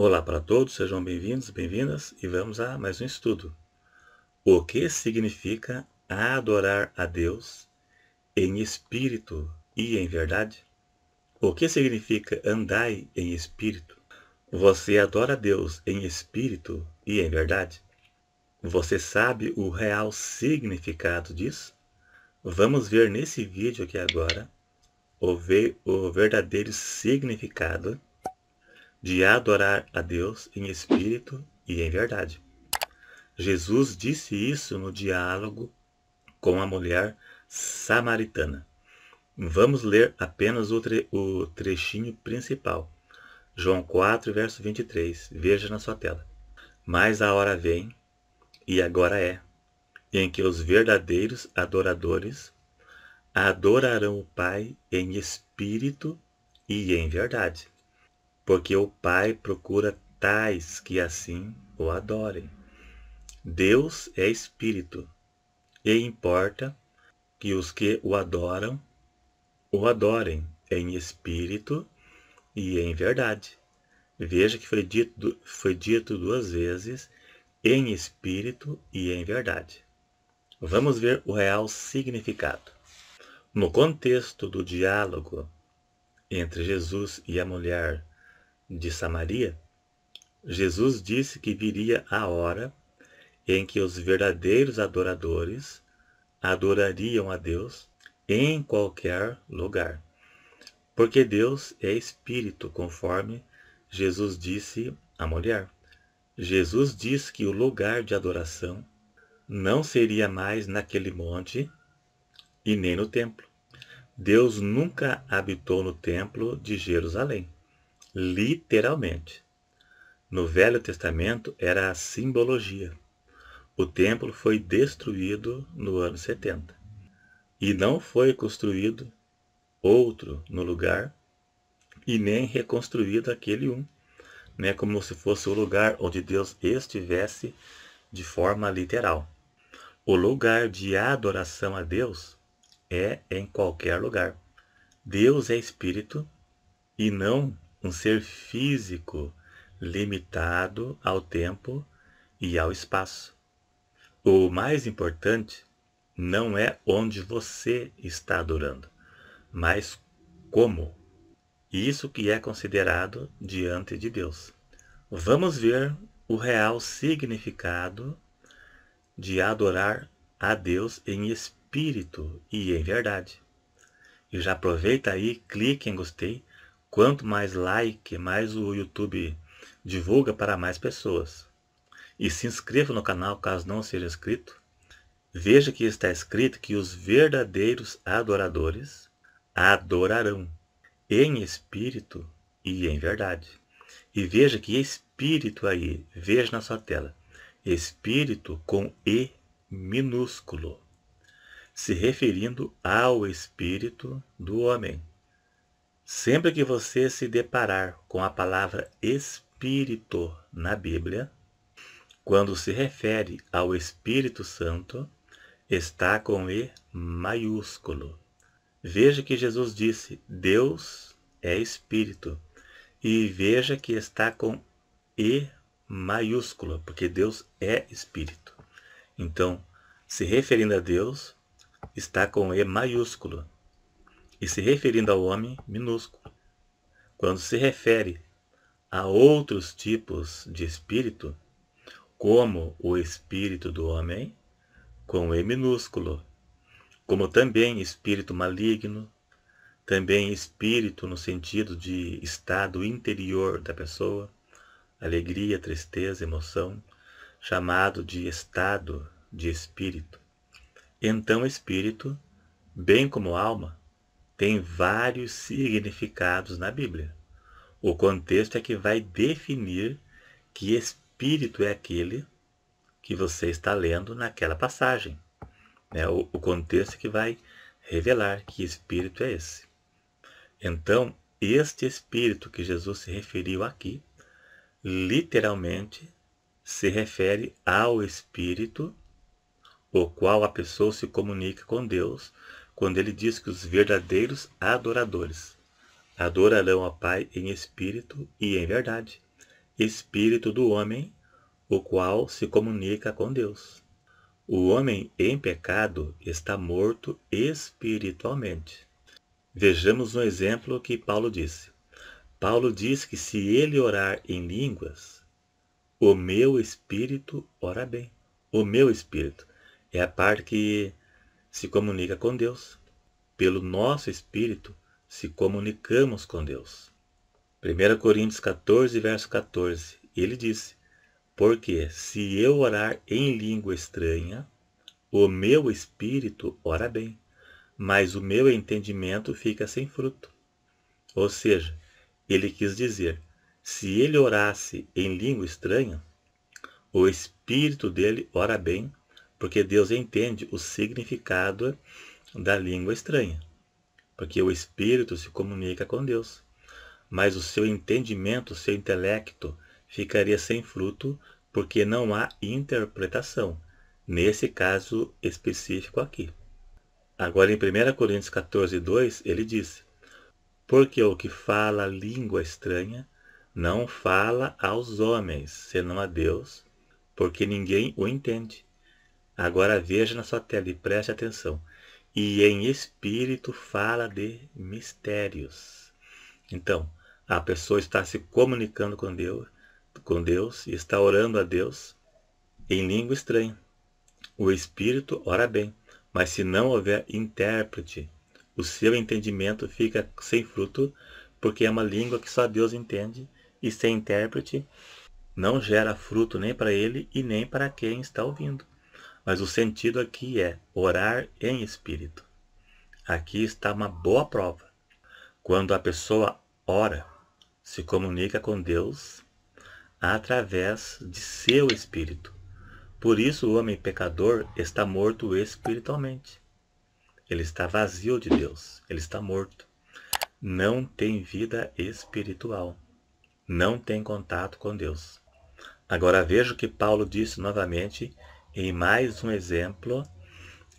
Olá para todos, sejam bem-vindos, bem-vindas e vamos a mais um estudo. O que significa adorar a Deus em espírito e em verdade? O que significa andai em espírito? Você adora a Deus em espírito e em verdade? Você sabe o real significado disso? Vamos ver nesse vídeo aqui agora o verdadeiro significado de adorar a Deus em espírito e em verdade. Jesus disse isso no diálogo com a mulher samaritana. Vamos ler apenas o trechinho principal. João 4, verso 23. Veja na sua tela. Mas a hora vem, e agora é, em que os verdadeiros adoradores adorarão o Pai em espírito e em verdade, porque o Pai procura tais que assim o adorem. Deus é espírito, e importa que os que o adorem em espírito e em verdade. Veja que foi dito duas vezes, em espírito e em verdade. Vamos ver o real significado. No contexto do diálogo entre Jesus e a mulher de Samaria, Jesus disse que viria a hora em que os verdadeiros adoradores adorariam a Deus em qualquer lugar. Porque Deus é espírito, conforme Jesus disse à mulher. Jesus disse que o lugar de adoração não seria mais naquele monte e nem no templo. Deus nunca habitou no templo de Jerusalém, literalmente. No Velho Testamento era a simbologia. O templo foi destruído no ano 70 e não foi construído outro no lugar e nem reconstruído aquele um, né, como se fosse o lugar onde Deus estivesse de forma literal. O lugar de adoração a Deus é em qualquer lugar. Deus é espírito e não um ser físico limitado ao tempo e ao espaço. O mais importante não é onde você está adorando, mas como. Isso que é considerado diante de Deus. Vamos ver o real significado de adorar a Deus em espírito e em verdade. E já aproveita aí, clique em gostei. Quanto mais like, mais o YouTube divulga para mais pessoas. E se inscreva no canal caso não seja inscrito. Veja que está escrito que os verdadeiros adoradores adorarão em espírito e em verdade. E veja que espírito aí, veja na sua tela, espírito com E minúsculo, se referindo ao espírito do homem. Sempre que você se deparar com a palavra espírito na Bíblia, quando se refere ao Espírito Santo, está com E maiúsculo. Veja que Jesus disse, Deus é espírito. E veja que está com E maiúsculo, porque Deus é espírito. Então, se referindo a Deus, está com E maiúsculo. E se referindo ao homem, minúsculo. Quando se refere a outros tipos de espírito, como o espírito do homem, com E minúsculo, como também espírito maligno, também espírito no sentido de estado interior da pessoa, alegria, tristeza, emoção, chamado de estado de espírito. Então, espírito, bem como alma, tem vários significados na Bíblia. O contexto é que vai definir que espírito é aquele que você está lendo naquela passagem. O contexto é que vai revelar que espírito é esse. Então, este espírito que Jesus se referiu aqui, literalmente, se refere ao espírito, o qual a pessoa se comunica com Deus, quando ele diz que os verdadeiros adoradores adorarão ao Pai em espírito e em verdade. espírito do homem, o qual se comunica com Deus. O homem em pecado está morto espiritualmente. Vejamos um exemplo que Paulo disse. Paulo diz que se ele orar em línguas, o meu espírito ora bem. O meu espírito é a parte que se comunica com Deus. Pelo nosso espírito se comunicamos com Deus. 1 Coríntios 14, verso 14, ele disse: porque se eu orar em língua estranha, o meu espírito ora bem, mas o meu entendimento fica sem fruto. Ou seja, ele quis dizer, se ele orasse em língua estranha, o espírito dele ora bem, porque Deus entende o significado da língua estranha, porque o espírito se comunica com Deus, mas o seu entendimento, o seu intelecto ficaria sem fruto, porque não há interpretação, nesse caso específico aqui. Agora em 1 Coríntios 14, 2, ele diz, porque o que fala língua estranha não fala aos homens, senão a Deus, porque ninguém o entende. Agora veja na sua tela e preste atenção. E em espírito fala de mistérios. Então, a pessoa está se comunicando com Deus e está orando a Deus em língua estranha. O espírito ora bem, mas se não houver intérprete, o seu entendimento fica sem fruto, porque é uma língua que só Deus entende, e sem intérprete não gera fruto nem para ele e nem para quem está ouvindo. Mas o sentido aqui é orar em espírito. Aqui está uma boa prova. Quando a pessoa ora, se comunica com Deus através de seu espírito. Por isso o homem pecador está morto espiritualmente. Ele está vazio de Deus, ele está morto. Não tem vida espiritual. Não tem contato com Deus. Agora veja o que Paulo disse novamente em mais um exemplo,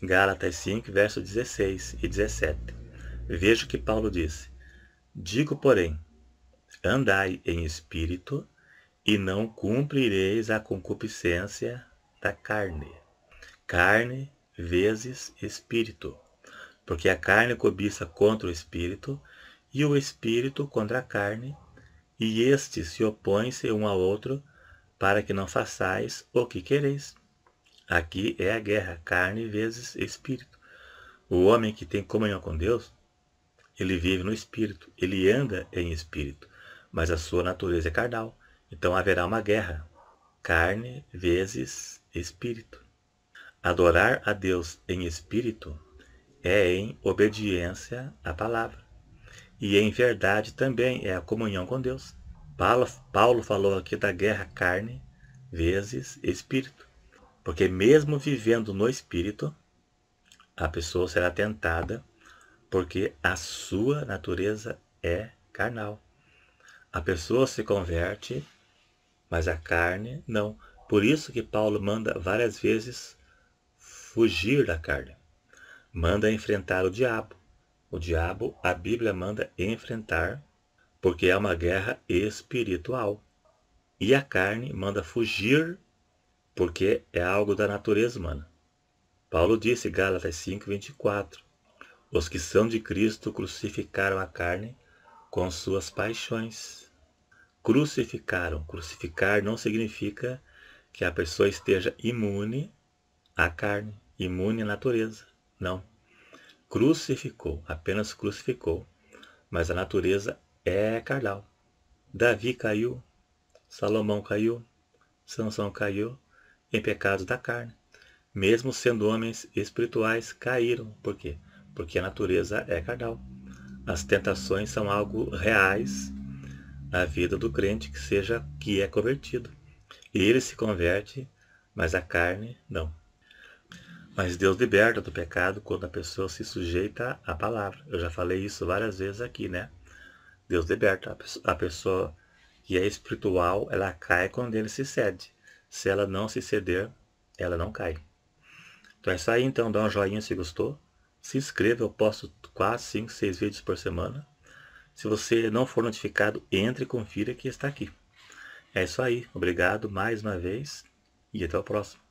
Gálatas 5, versos 16 e 17. Veja o que Paulo disse. Digo, porém, andai em espírito e não cumprireis a concupiscência da carne. Carne vezes espírito. Porque a carne cobiça contra o espírito e o espírito contra a carne, e estes se opõem-se um ao outro para que não façais o que quereis. Aqui é a guerra, carne vezes espírito. O homem que tem comunhão com Deus, ele vive no espírito, ele anda em espírito, mas a sua natureza é carnal. Então haverá uma guerra, carne vezes espírito. Adorar a Deus em espírito é em obediência à palavra. E em verdade também é a comunhão com Deus. Paulo falou aqui da guerra carne vezes espírito. Porque mesmo vivendo no espírito, a pessoa será tentada, porque a sua natureza é carnal. A pessoa se converte, mas a carne não. Por isso que Paulo manda várias vezes fugir da carne. Manda enfrentar o diabo. O diabo, a Bíblia manda enfrentar, porque é uma guerra espiritual. E a carne manda fugir, porque é algo da natureza humana. Paulo disse em Gálatas 5, 24, os que são de Cristo crucificaram a carne com suas paixões. Crucificaram. Crucificar não significa que a pessoa esteja imune à carne, imune à natureza. Não. Crucificou, apenas crucificou. Mas a natureza é carnal. Davi caiu, Salomão caiu, Sansão caiu em pecados da carne. Mesmo sendo homens espirituais, caíram. Por quê? Porque a natureza é carnal. As tentações são algo reais na vida do crente que é convertido. E ele se converte, mas a carne não. Mas Deus liberta do pecado quando a pessoa se sujeita à palavra. Eu já falei isso várias vezes aqui, né? Deus liberta. A pessoa que é espiritual, ela cai quando ele se cede. Se ela não se ceder, ela não cai. Então é isso aí, então. Dá um joinha se gostou. Se inscreva, eu posto 4, 5, 6 vídeos por semana. Se você não for notificado, entre e confira que está aqui. É isso aí. Obrigado mais uma vez e até o próximo.